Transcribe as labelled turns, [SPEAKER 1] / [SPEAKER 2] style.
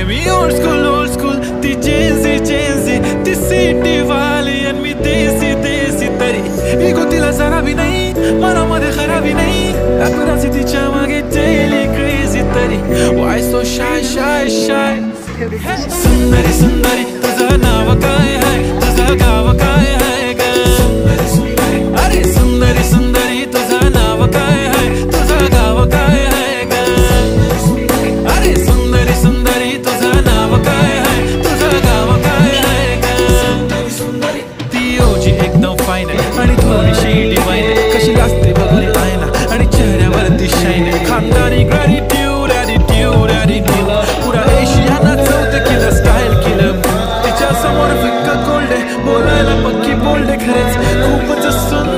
[SPEAKER 1] मी old school ती चेंजी ती city वाली आणि मी देसी तरी इगो तिला जरा भी नाही मनामध्ये खराबी नाही अकराची तिच्या मागे daily crazy तरी why so shy सुंदरी तुझं नाव काय आहे तुझं गाव काय आहे ग अरे सुंदरी तुझं नाव काय आहे तुझं गाव काय आहे ग अरे सुंदरी तुझं नाव काय आहे तुझं गाव काय आहे ग ती ओजी एकदम फाईन आहे आणि थोडीशी डिवाईन आहे कशी असते बघून आयना आणि चेहऱ्यावरती शाईन आहे खानदारी ग्रॅटिट्यूड पुरा एशिया नाचवते केलं स्टाईल केलं तिच्या समोर फिक्क गोल्ड आहे बोलायला पक्की बोल्ड आहे खरेच खूपच सुंदर